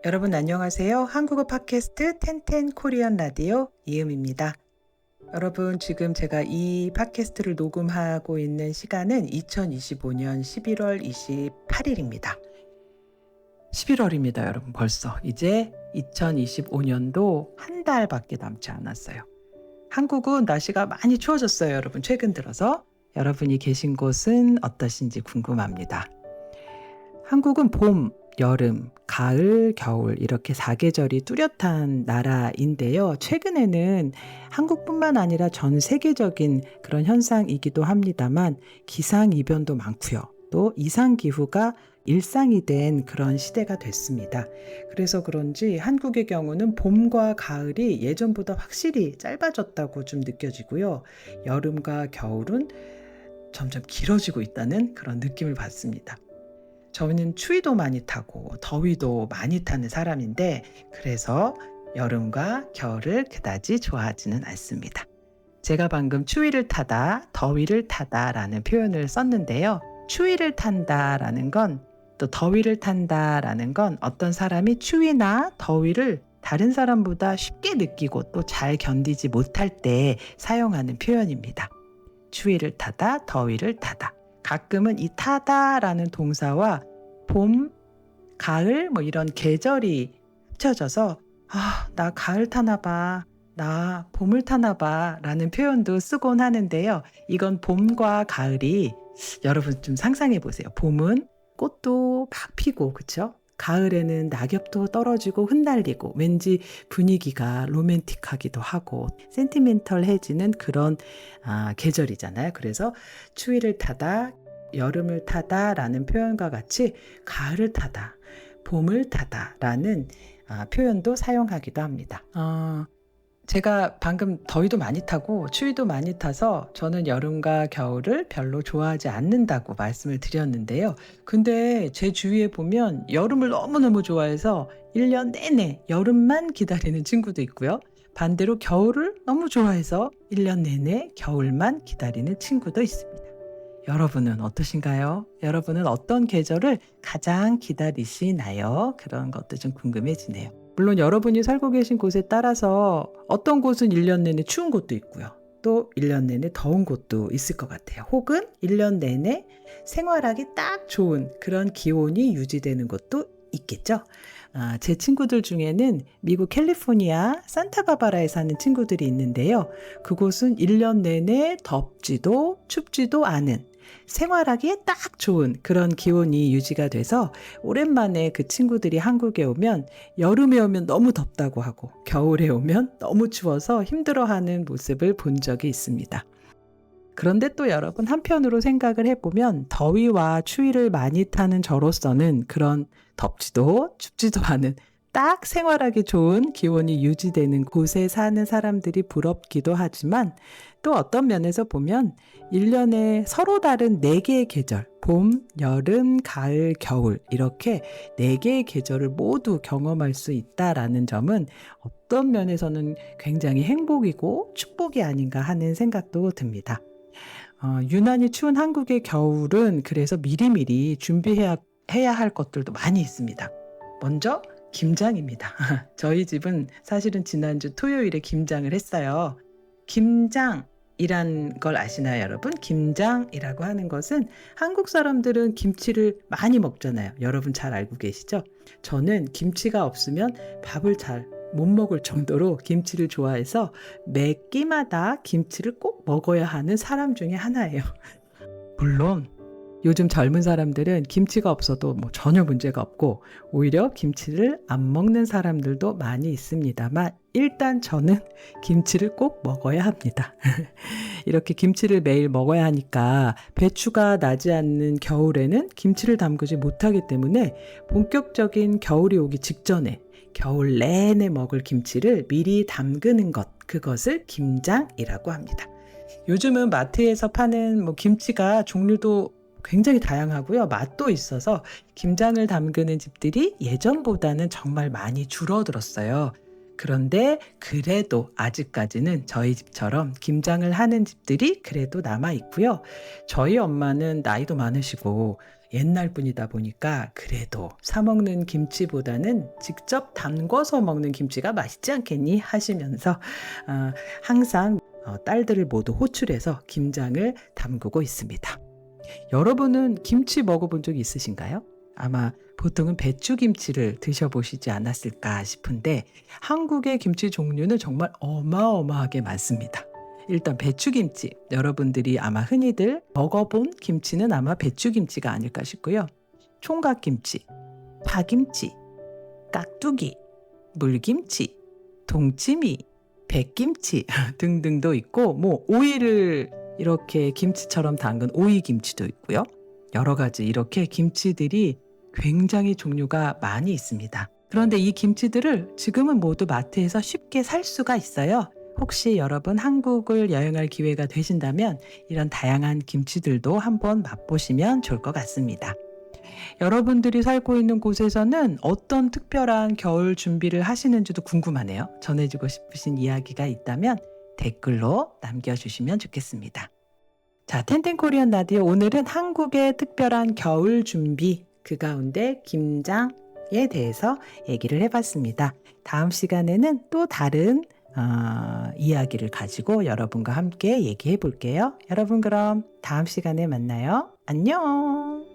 여러분 안녕하세요. 한국어 팟캐스트 텐텐 코리안 라디오 이음입니다. 여러분 지금 제가 이 팟캐스트를 녹음하고 있는 시간은 2025년 11월 28일입니다. 11월입니다, 여러분. 벌써 이제 2025년도 한 달밖에 남지 않았어요. 한국은 날씨가 많이 추워졌어요, 여러분. 최근 들어서 여러분이 계신 곳은 어떠신지 궁금합니다. 한국은 봄, 여름, 가을, 겨울 이렇게 4계절이 뚜렷한 나라인데요. 최근에는 한국뿐만 아니라 전 세계적인 그런 현상이기도 합니다만 기상이변도 많고요. 또 이상기후가 일상이 된 그런 시대가 됐습니다. 그래서 그런지 한국의 경우는 봄과 가을이 예전보다 확실히 짧아졌다고 좀 느껴지고요. 여름과 겨울은 점점 길어지고 있다는 그런 느낌을 받습니다. 저는 추위도 많이 타고 더위도 많이 타는 사람인데 그래서 여름과 겨울을 그다지 좋아하지는 않습니다. 제가 방금 추위를 타다, 더위를 타다라는 표현을 썼는데요. 추위를 탄다라는 건 또 더위를 탄다라는 건 어떤 사람이 추위나 더위를 다른 사람보다 쉽게 느끼고 또 잘 견디지 못할 때 사용하는 표현입니다. 추위를 타다, 더위를 타다. 가끔은 이 타다라는 동사와 봄, 가을 뭐 이런 계절이 합쳐져서 나 가을 타나 봐, 나 봄을 타나 봐 라는 표현도 쓰곤 하는데요. 이건 봄과 가을이 여러분 좀 상상해 보세요. 봄은 꽃도 막 피고 그쵸? 가을에는 낙엽도 떨어지고 흩날리고 왠지 분위기가 로맨틱하기도 하고 센티멘털해지는 그런 계절이잖아요. 그래서 추위를 타다, 여름을 타다라는 표현과 같이 가을을 타다, 봄을 타다라는 표현도 사용하기도 합니다. 제가 방금 더위도 많이 타고 추위도 많이 타서 저는 여름과 겨울을 별로 좋아하지 않는다고 말씀을 드렸는데요. 근데 제 주위에 보면 여름을 너무너무 좋아해서 1년 내내 여름만 기다리는 친구도 있고요. 반대로 겨울을 너무 좋아해서 1년 내내 겨울만 기다리는 친구도 있습니다. 여러분은 어떠신가요? 여러분은 어떤 계절을 가장 기다리시나요? 그런 것도 좀 궁금해지네요. 물론 여러분이 살고 계신 곳에 따라서 어떤 곳은 1년 내내 추운 곳도 있고요. 또 1년 내내 더운 곳도 있을 것 같아요. 혹은 1년 내내 생활하기 딱 좋은 그런 기온이 유지되는 곳도 있겠죠. 제 친구들 중에는 미국 캘리포니아 산타바바라에 사는 친구들이 있는데요. 그곳은 1년 내내 덥지도 춥지도 않은 생활하기에 딱 좋은 그런 기온이 유지가 돼서 오랜만에 그 친구들이 한국에 오면 여름에 오면 너무 덥다고 하고 겨울에 오면 너무 추워서 힘들어하는 모습을 본 적이 있습니다. 그런데 또 여러분 한편으로 생각을 해보면 더위와 추위를 많이 타는 저로서는 그런 덥지도 춥지도 않은 딱 생활하기 좋은 기온이 유지되는 곳에 사는 사람들이 부럽기도 하지만 또 어떤 면에서 보면 1년에 서로 다른 4개의 계절, 봄, 여름, 가을, 겨울 이렇게 4개의 계절을 모두 경험할 수 있다라는 점은 어떤 면에서는 굉장히 행복이고 축복이 아닌가 하는 생각도 듭니다. 유난히 추운 한국의 겨울은 그래서 미리미리 준비해야 할 것들도 많이 있습니다. 먼저 김장입니다. 저희 집은 사실은 지난주 토요일에 김장을 했어요. 김장이란 걸 아시나요, 여러분? 김장이라고 하는 것은 한국 사람들은 김치를 많이 먹잖아요. 여러분 잘 알고 계시죠? 저는 김치가 없으면 밥을 잘 못 먹을 정도로 김치를 좋아해서 매 끼마다 김치를 꼭 먹어야 하는 사람 중에 하나예요. 물론 요즘 젊은 사람들은 김치가 없어도 전혀 문제가 없고 오히려 김치를 안 먹는 사람들도 많이 있습니다만 일단 저는 김치를 꼭 먹어야 합니다. 이렇게 김치를 매일 먹어야 하니까 배추가 나지 않는 겨울에는 김치를 담그지 못하기 때문에 본격적인 겨울이 오기 직전에 겨울 내내 먹을 김치를 미리 담그는 것, 그것을 김장이라고 합니다. 요즘은 마트에서 파는 김치가 종류도 굉장히 다양하고요. 맛도 있어서 김장을 담그는 집들이 예전보다는 정말 많이 줄어들었어요. 그런데 그래도 아직까지는 저희 집처럼 김장을 하는 집들이 그래도 남아 있고요. 저희 엄마는 나이도 많으시고 옛날 분이다 보니까 그래도 사 먹는 김치보다는 직접 담궈서 먹는 김치가 맛있지 않겠니 하시면서 항상 딸들을 모두 호출해서 김장을 담그고 있습니다. 여러분은 김치 먹어본 적 있으신가요? 아마 보통은 배추김치를 드셔보시지 않았을까 싶은데 한국의 김치 종류는 정말 어마어마하게 많습니다. 일단 배추김치, 여러분들이 아마 흔히들 먹어본 김치는 아마 배추김치가 아닐까 싶고요. 총각김치, 파김치, 깍두기, 물김치, 동치미, 백김치 등등도 있고 뭐 오이를 이렇게 김치처럼 담근 오이김치도 있고요. 여러 가지 이렇게 김치들이 굉장히 종류가 많이 있습니다. 그런데 이 김치들을 지금은 모두 마트에서 쉽게 살 수가 있어요. 혹시 여러분 한국을 여행할 기회가 되신다면 이런 다양한 김치들도 한번 맛보시면 좋을 것 같습니다. 여러분들이 살고 있는 곳에서는 어떤 특별한 겨울 준비를 하시는지도 궁금하네요. 전해주고 싶으신 이야기가 있다면 댓글로 남겨주시면 좋겠습니다. 자, 텐텐코리안 라디오 오늘은 한국의 특별한 겨울 준비, 그 가운데 김장에 대해서 얘기를 해봤습니다. 다음 시간에는 또 다른 이야기를 가지고 여러분과 함께 얘기해 볼게요. 여러분 그럼 다음 시간에 만나요. 안녕.